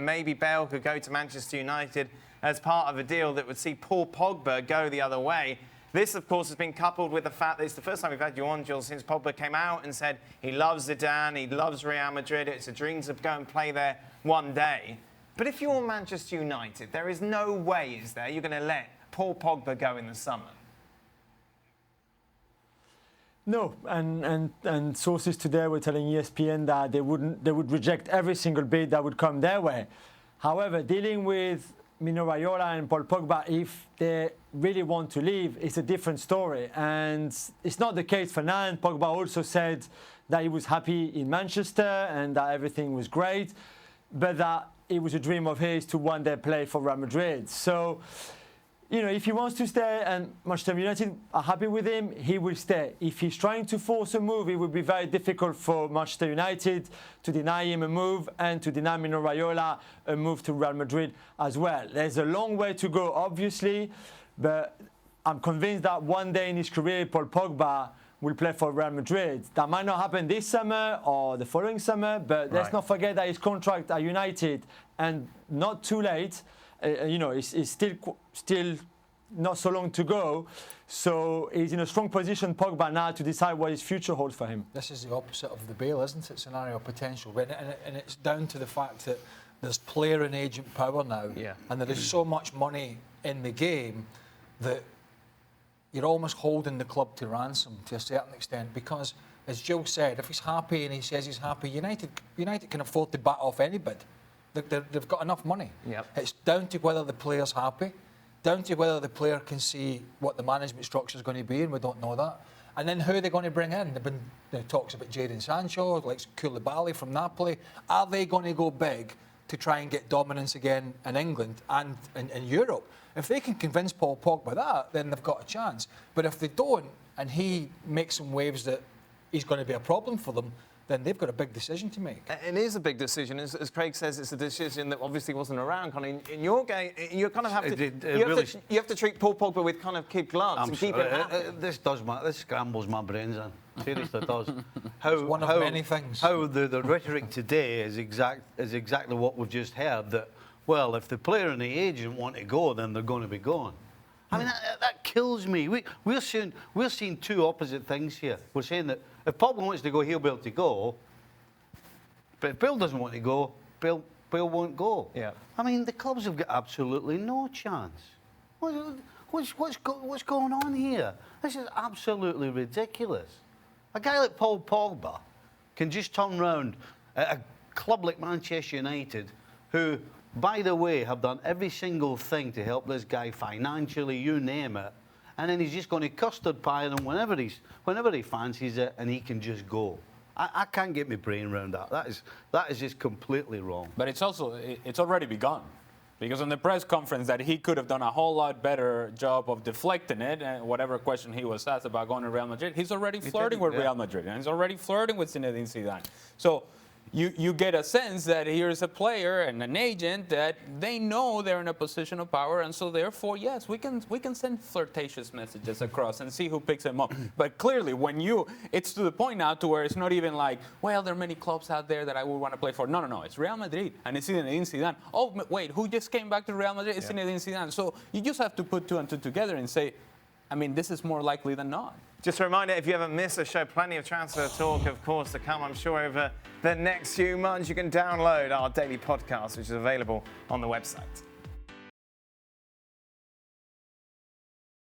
maybe Bale could go to Manchester United as part of a deal that would see Paul Pogba go the other way. This, of course, has been coupled with the fact that it's the first time we've had you on, Jules, since Pogba came out and said he loves Zidane, he loves Real Madrid, it's a dream to go and play there one day. But if you're Manchester United, there is no way, is there, you're going to let Paul Pogba go in the summer? No, and sources today were telling ESPN that they would reject every single bid that would come their way. However, dealing with Mino Raiola and Paul Pogba, if they really want to leave, it's a different story. And it's not the case for now. Pogba also said that he was happy in Manchester and that everything was great, but that it was a dream of his to one day play for Real Madrid. So, you know, if he wants to stay and Manchester United are happy with him, he will stay. If he's trying to force a move, it would be very difficult for Manchester United to deny him a move and to deny Mino Raiola a move to Real Madrid as well. There's a long way to go, obviously, but I'm convinced that one day in his career, Paul Pogba will play for Real Madrid. That might not happen this summer or the following summer, but let's not forget that his contract at United, and not too late, you know, it's still not so long to go. So he's in a strong position, Pogba, now to decide what his future holds for him. This is the opposite of the Bale, isn't it? Scenario potential. And it's down to the fact that there's player and agent power now. Yeah. And there is so much money in the game that you're almost holding the club to ransom to a certain extent, because, as Jill said, if he's happy and he says he's happy, United can afford to bat off any bid. They've got enough money. Yep. It's down to whether the player's happy, down to whether the player can see what the management structure is going to be, and we don't know that. And then who are they going to bring in? There've been talks about Jadon Sancho, like Koulibaly from Napoli. Are they going to go big to try and get dominance again in England and in Europe? If they can convince Paul Pogba that, then they've got a chance. But if they don't, and he makes some waves that he's going to be a problem for them, then they've got a big decision to make. It is a big decision. As Craig says, it's a decision that obviously wasn't around. Kind of in your game, you kind of have to, you have to treat Paul Pogba with kind of kid gloves and keep it happy. This scrambles my brains in. Seriously, it does. It's one of many things. How the rhetoric today is exactly what we've just heard. That, well, if the player and the agent want to go, then they're going to be gone. I mean, that kills me. We're seeing two opposite things here. We're saying that if Pogba wants to go, he'll be able to go. But if Bill doesn't want to go, Bill won't go. Yeah. I mean, the clubs have got absolutely no chance. What's going on here? This is absolutely ridiculous. A guy like Paul Pogba can just turn round at a club like Manchester United, who, by the way, have done every single thing to help this guy financially, you name it, and then he's just going to custard pie them whenever he fancies it, and he can just go. I can't get my brain around that. That is just completely wrong. But it's already begun. Because on the press conference that he could have done a whole lot better job of deflecting it, and whatever question he was asked about going to Real Madrid, he's already flirting with Real Madrid, and he's already flirting with Zinedine Zidane. So you get a sense that here's a player and an agent that they know they're in a position of power, and so therefore, yes, we can send flirtatious messages across and see who picks him up. But clearly, it's to the point now to where it's not even like, well, there are many clubs out there that I would want to play for. No, it's Real Madrid, and it's Zinedine Zidane. Oh, wait, who just came back to Real Madrid? It's Zinedine Zidane. So you just have to put two and two together and say, I mean, this is more likely than not. Just a reminder, if you ever miss a show, plenty of transfer talk, of course, to come, I'm sure, over the next few months. You can download our daily podcast, which is available on the website.